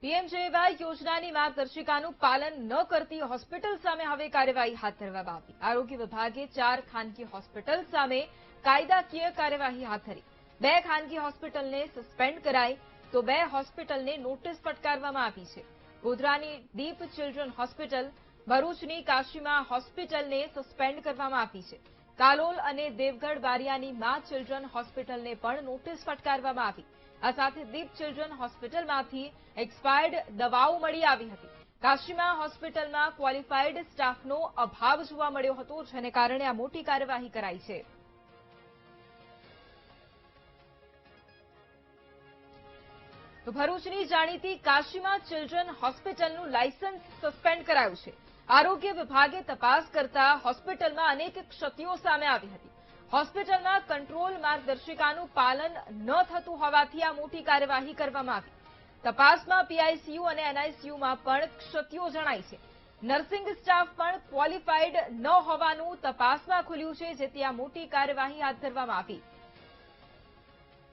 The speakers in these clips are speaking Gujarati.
પીએમજેએવાય યોજનાની માર્ગદર્શિકાનું પાલન ન કરતી હોસ્પિટલ સામે હવે કાર્યવાહી હાથ ધરવામાં આવી। આરોગ્ય વિભાગે 4 ખાનગી હોસ્પિટલ સામે કાયદાકીય કાર્યવાહી હાથ ધરી। 2 ખાનગી હોસ્પિટલને સસ્પેન્ડ કરાઈ તો 2 હોસ્પિટલને નોટિસ ફટકારવામાં આવી છે। ગોધરાની દીપ ચિલ્ડ્રન હોસ્પિટલ, ભરૂચની કાશીમા હોસ્પિટલને સસ્પેન્ડ કરવામાં આવી છે। કાલોલ અને દેવગઢ બારિયાની મા ચિલ્ડ્રન હોસ્પિટલને પણ નોટિસ ફટકારવામાં આવી। આ સાથે દીપ ચિલ્ડ્રન હોસ્પિટલમાંથી એક્સપાયર્ડ દવાઓ મળી આવી હતી। કાશીમા હોસ્પિટલમાં ક્વોલિફાઈડ સ્ટાફનો અભાવ જોવા મળ્યો હતો, જેને કારણે આ મોટી કાર્યવાહી કરાઈ છે। તો ભરૂચની જાણીતી કાશીમા ચિલ્ડ્રન હોસ્પિટલનું લાયસન્સ સસ્પેન્ડ કરાયું છે। આરોગ્ય વિભાગે તપાસ કરતા હોસ્પિટલમાં અનેક ક્ષતિઓ સામે આવી હતી। હોસ્પિટલમાં કંટ્રોલ માર્ગદર્શિકાનું પાલન ન થતું હોવાથી આ મોટી કાર્યવાહી કરવામાં આવી। તપાસમાં પીઆઈસીયુ અને એનઆઈસીયુમાં પણ ક્ષતિઓ જણાઈ છે। નર્સિંગ સ્ટાફ પણ ક્વોલિફાઈડ ન હોવાનું તપાસમાં ખુલ્યું છે, જેથી આ મોટી કાર્યવાહી હાથ ધરવામાં આવી।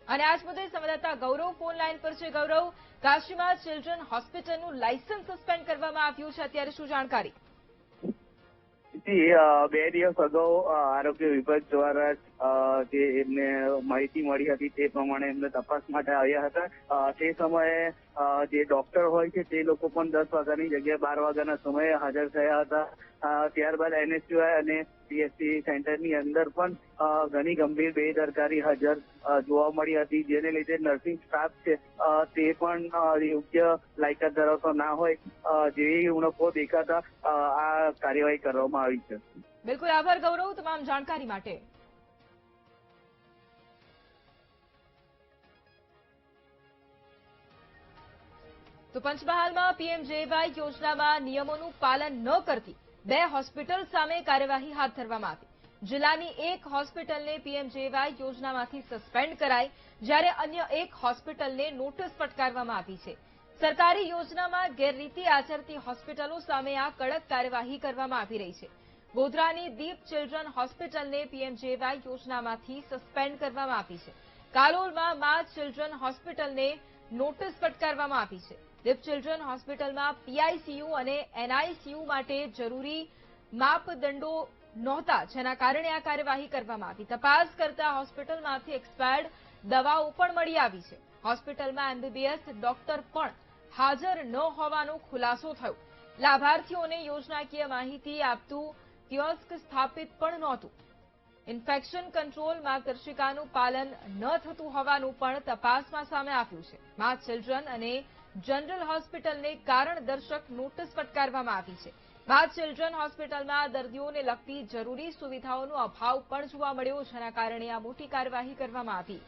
અને આજ મુદ્દે સંવાદદાતા ગૌરવ ફોન લાઈન પર છે। ગૌરવ, કાશીમા ચિલ્ડ્રન હોસ્પિટલનું લાયસન્સ સસ્પેન્ડ કરવામાં આવ્યું છે, અત્યારે શું જાણકારી? 2 દિવસ અગાઉ આરોગ્ય વિભાગ દ્વારા જે એમને માહિતી મળી હતી તે પ્રમાણે એમને તપાસ માટે આવ્યા હતા। તે સમયે જે ડોક્ટર હોય છે તે લોકો પણ 10 વાગ્યાની જગ્યાએ 12 વાગ્યાના સમયે હાજર થયા હતા। ત્યારબાદ એનએસયુઆઈ અને પીએચસી સેન્ટરની અંદર પણ ઘણી ગંભીર બેદરકારી હાજર જોવા મળી હતી, જેને લીધે નર્સિંગ સ્ટાફ છે તે પણ યોગ્ય લાયકાત ધરાવતો ના હોય જેવી ઉણપો દેખાતા આ કાર્યવાહી કરવામાં આવી છે। બિલકુલ, આભાર ગૌરવ તમામ જાણકારી માટે। તો પંચમહાલમાં પીએમજેએવાય યોજનામાં નિયમોનું પાલન ન કરતી 2 હોસ્પિટલ સામે કાર્યવાહી હાથ ધરવામાં આવી। જિલ્લાની 1 હોસ્પિટલને પીએમજેએવાય યોજનામાંથી સસ્પેન્ડ કરાઈ, જ્યારે અન્ય 1 હોસ્પિટલને નોટિસ ફટકારવામાં આવી છે। સરકારી યોજનામાં ગેરરીતિ આચરતી હોસ્પિટલો સામે આ કડક કાર્યવાહી કરવામાં આવી રહી છે। ગોધરાની દીપ ચિલ્ડ્રન હોસ્પિટલને પીએમજેએવાય યોજનામાંથી સસ્પેન્ડ કરવામાં આવી છે। કાલોલમાં મા ચિલ્ડ્રન હોસ્પિટલને નોટિસ ફટકારવામાં આવી છે। દીપ ચિલ્ડ્રન હોસ્પિટલમાં પીઆઈસીયુ અને એનઆઈસીયુ માટે જરૂરી માપદંડો નહોતા, જેના કારણે આ કાર્યવાહી કરવામાં આવી। તપાસ કરતા હોસ્પિટલમાંથી એક્સપાયર્ડ દવાઓ પણ મળી આવી છે। હોસ્પિટલમાં એમબીબીએસ ડોક્ટર પણ હાજર ન હોવાનો ખુલાસો થયો। લાભાર્થીઓને યોજનાકીય માહિતી આપતું કિયોસ્ક સ્થાપિત પણ નહોતું। ઇન્ફેક્શન કંટ્રોલ માર્ગદર્શિકાનું પાલન ન થતું હોવાનું પણ તપાસમાં સામે આવ્યું છે। મા ચિલ્ડ્રન અને જનરલ હોસ્પિટલને કારણદર્શક નોટિસ ફટકારવામાં આવી છે। મા ચિલ્ડ્રન હોસ્પિટલમાં દર્દીઓને લગતી જરૂરી સુવિધાઓનો અભાવ પણ જોવા મળ્યો, જેના કારણે આ મોટી કાર્યવાહી કરવામાં આવી।